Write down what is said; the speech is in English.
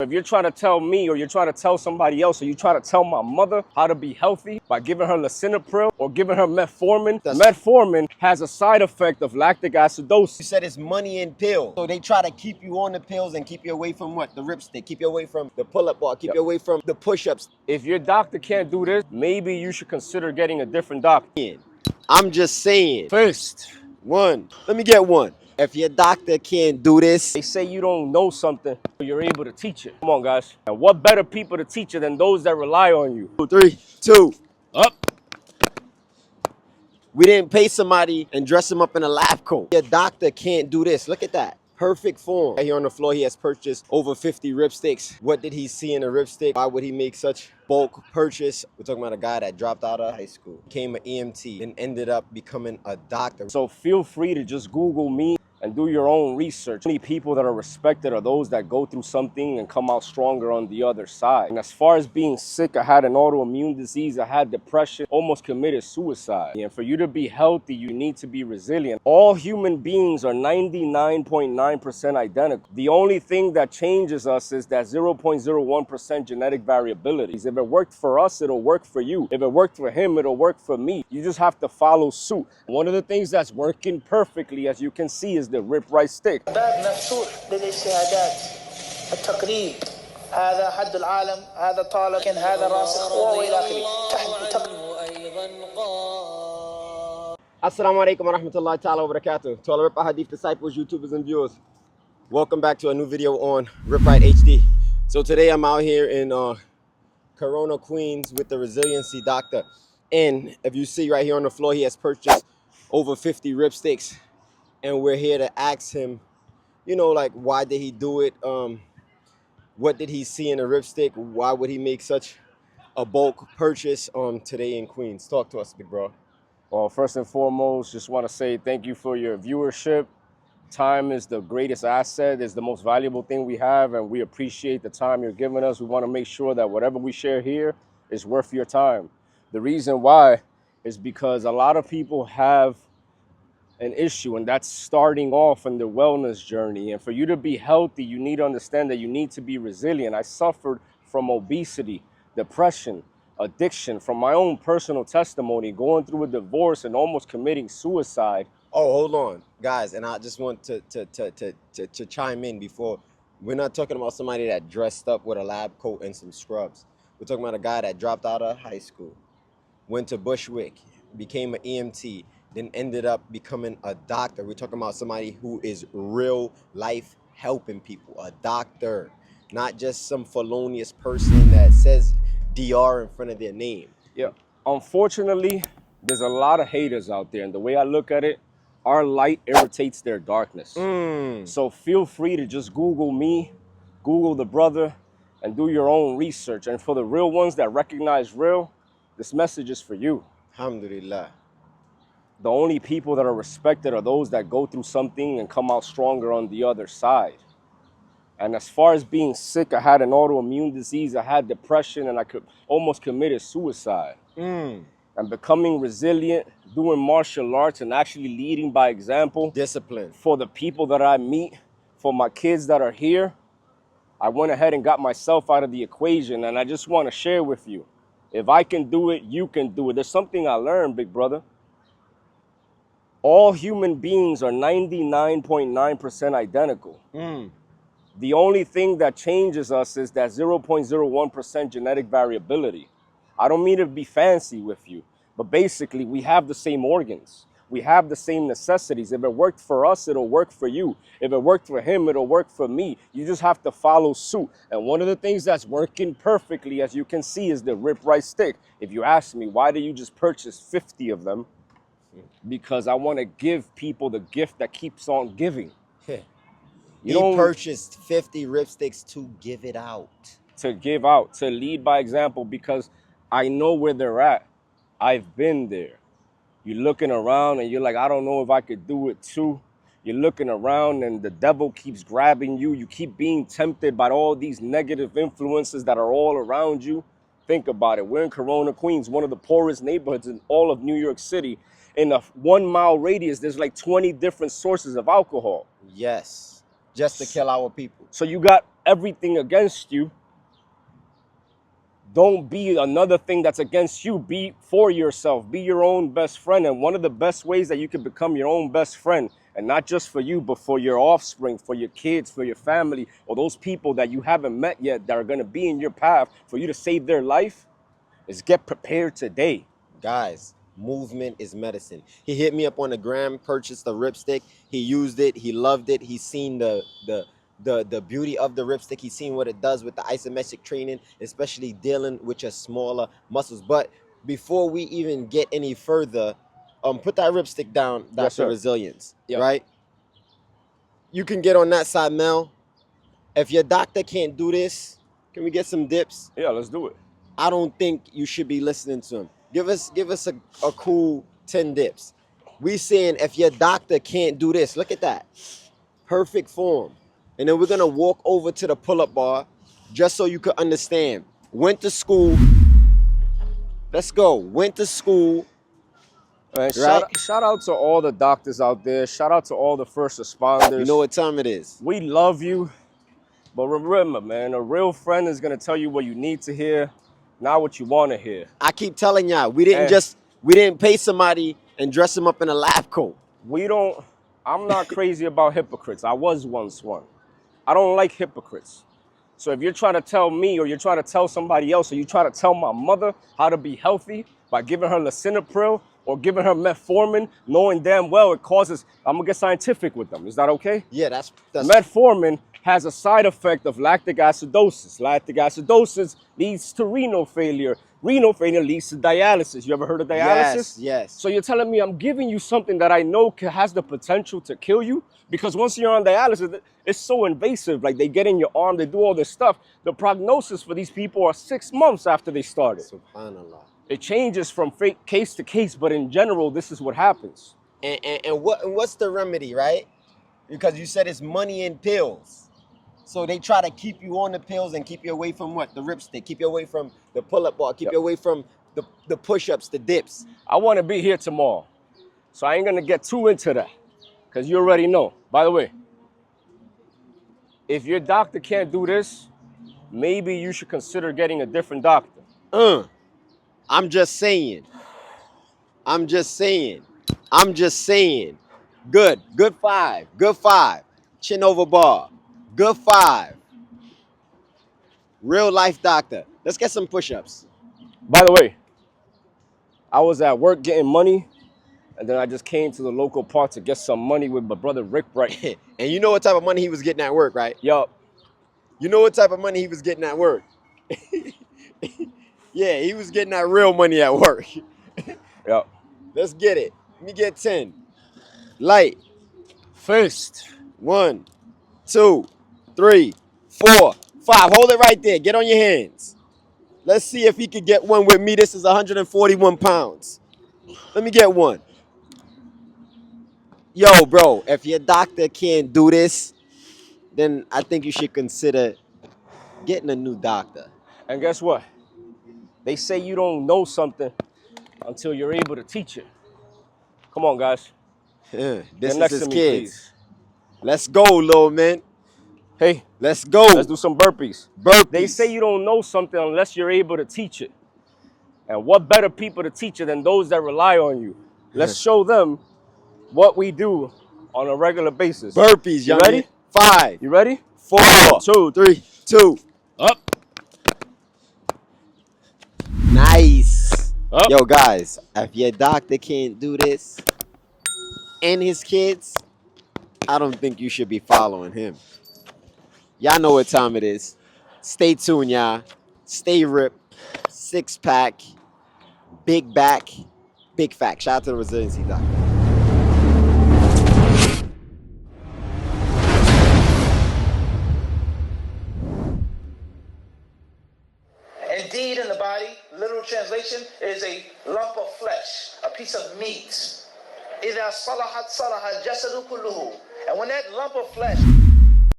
If you're trying to tell me, or you're trying to tell somebody else, or you try to tell my mother how to be healthy by giving her 𝗪𝗔𝗪 or giving her metformin, metformin has a side effect of lactic acidosis. You said it's money in pills. So they try to keep you on the pills and keep you away from what? The ripstick, keep you away from the pull-up bar, keep you away from the push-ups. If your doctor can't do this, maybe you should consider getting a different doctor. I'm just saying. First, one. Let me get one. If your doctor can't do this, they say you don't know something, you're able to teach it. Come on, guys. And what better people to teach it than those that rely on you? 3, 2, up. We didn't pay somebody and dress him up in a lab coat. Your doctor can't do this. Look at that. Perfect form. Right here on the floor, he has purchased over 50 ripsticks. What did he see in a ripstick? Why would he make such bulk purchase? We're talking about a guy that dropped out of high school, became an EMT, and ended up becoming a doctor. So feel free to just Google me and do your own research. Many people that are respected are those that go through something and come out stronger on the other side. And as far as being sick, I had an autoimmune disease, I had depression, almost committed suicide. And for you to be healthy, you need to be resilient. All human beings are 99.9% identical. The only thing that changes us is that 0.01% genetic variability. If it worked for us, it'll work for you. If it worked for him, it'll work for me. You just have to follow suit. One of the things that's working perfectly, as you can see, is the RipRight stick. باب مفتوح للاجتهادات التقليد هذا حد العالم هذا طالب هذا راسخ والى اخره Assalamu alaikum wa rahmatullahi ta'ala wa barakatuh. To all the 𝗪𝗣𝗍𝗬 disciples, YouTubers, and viewers, welcome back to a new video on RipRight HD. So today I'm out here in Corona, Queens with the resiliency doctor. And if you see right here on the floor, he has purchased over 50 ripsticks. And we're here to ask him, you know, like, why did he do it? What did he see in a ripstick? Why would he make such a bulk purchase today in Queens? Talk to us, big bro. Well, first and foremost, just want to say thank you for your viewership. Time is the greatest asset, is the most valuable thing we have, and we appreciate the time you're giving us. We want to make sure that whatever we share here is worth your time. The reason why is because a lot of people have an issue, and that's starting off in their wellness journey. And for you to be healthy, you need to understand that you need to be resilient. I suffered from obesity, depression, addiction, from my own personal testimony, going through a divorce and almost committing suicide. Oh, hold on, guys, and I just want to chime in before. We're not talking about somebody that dressed up with a lab coat and some scrubs. We're talking about a guy that dropped out of high school, went to Bushwick, became an EMT, then ended up becoming a doctor. We're talking about somebody who is real life helping people, a doctor, not just some felonious person that says DR in front of their name. Yeah, unfortunately, there's a lot of haters out there, and the way I look at it, our light irritates their darkness. So feel free to just Google me, Google the brother, and do your own research. And for the real ones that recognize real, this message is for you. Alhamdulillah. The only people that are respected are those that go through something and come out stronger on the other side. And as far as being sick, I had an autoimmune disease, I had depression, and I almost committed suicide. And becoming resilient, doing martial arts, and actually leading by example. Discipline. For the people that I meet, for my kids that are here, I went ahead and got myself out of the equation, and I just want to share with you. If I can do it, you can do it. There's something I learned, big brother. All human beings are 99.9% identical. The only thing that changes us is that 0.01% genetic variability. I don't mean to be fancy with you, but basically we have the same organs. We have the same necessities. If it worked for us, it'll work for you. If it worked for him, it'll work for me. You just have to follow suit. And one of the things that's working perfectly, as you can see, is the RipRight stick. If you ask me, why did you just purchase 50 of them? Because I want to give people the gift that keeps on giving. He purchased 50 ripsticks to give it out. To give out, to lead by example, because I know where they're at. I've been there. You're looking around and you're like, I don't know if I could do it too. You're looking around and the devil keeps grabbing you. You keep being tempted by all these negative influences that are all around you. Think about it. We're in Corona, Queens, one of the poorest neighborhoods in all of New York City. In a 1 mile radius, there's like 20 different sources of alcohol. Yes. just to kill our people. So you got everything against you. Don't be another thing that's against you. Be for yourself. Be your own best friend. And one of the best ways that you can become your own best friend, and not just for you, but for your offspring, for your kids, for your family, or those people that you haven't met yet that are going to be in your path for you to save their life, is get prepared today. Guys, movement is medicine. He hit me up on the gram, purchased the ripstick. He used it. He loved it. He's seen the beauty of the ripstick. He's seen what it does with the isometric training, especially dealing with your smaller muscles. But before we even get any further, put that ripstick down, Dr. Yes, sir. Resilience, Yep. right? You can get on that side, Mel. If your doctor can't do this, can we get some dips? Yeah, let's do it. I don't think you should be listening to him. Give us a cool 10 dips. We saying if your doctor can't do this, look at that. Perfect form. And then we're going to walk over to the pull-up bar just so you can understand. Went to school. Let's go. Went to school. And Right? shout out to all the doctors out there. Shout out to all the first responders. You know what time it is. We love you. But remember, man, a real friend is going to tell you what you need to hear, not what you want to hear. I keep telling y'all, we didn't pay somebody and dress them up in a lab coat. I'm not crazy about hypocrites. I was once one. I don't like hypocrites. So if you're trying to tell me, or you're trying to tell somebody else, or you try to tell my mother how to be healthy by giving her lisinopril or giving her metformin, knowing damn well it causes, I'm going to get scientific with them. Is that okay? Yeah, that's Metformin has a side effect of lactic acidosis. Lactic acidosis leads to renal failure. Renal failure leads to dialysis. You ever heard of dialysis? Yes. So you're telling me I'm giving you something that I know has the potential to kill you? Because once you're on dialysis, it's so invasive. Like, they get in your arm, they do all this stuff. The prognosis for these people are 6 months after they started. Subhanallah. It changes from case to case, but in general, this is what happens. And what's the remedy, right? Because you said it's money in pills. So they try to keep you on the pills and keep you away from what? The ripstick. Keep you away from the pull-up bar. Keep you away from the push-ups, the dips. I want to be here tomorrow. So I ain't going to get too into that. Because you already know. By the way, if your doctor can't do this, maybe you should consider getting a different doctor. I'm just saying. Good five. Chin over bar. Good five. Real life doctor. Let's get some push-ups. By the way, I was at work getting money, and then I just came to the local park to get some money with my brother RipRight. And you know what type of money he was getting at work, right? Yup. You know what type of money he was getting at work? Yeah, he was getting that real money at work. Yup. Let's get it. Let me get 10. Light. Fist. 1, 2, 3, 4, 5. Hold it right there. Get on your hands. Let's see if he could get one with me. This is 141 pounds. Let me get one. Yo, bro, if your doctor can't do this, then I think you should consider getting a new doctor. And guess what? They say you don't know something until you're able to teach it. Come on, guys. This Get is next his to me, kids. please. Let's go, little man. Hey, let's go. Let's do some burpees. Burpees. They say you don't know something unless you're able to teach it. And what better people to teach it than those that rely on you? Let's show them what we do on a regular basis. Burpees, you ready? 5. You ready? 4, 2, 3, 2. Up. Nice. Up. Yo, guys, if your doctor can't do this and his kids, I don't think you should be following him. Y'all know what time it is. Stay tuned, y'all. Stay ripped. 6-pack. Big back. Big fact. Shout out to the resiliency doctor. Indeed, in the body, literal translation, is a lump of flesh, a piece of meat. إِذَا صَلَحَتْ صَلَحَ الْجَسَدُ كُلُّهُ. And when that lump of flesh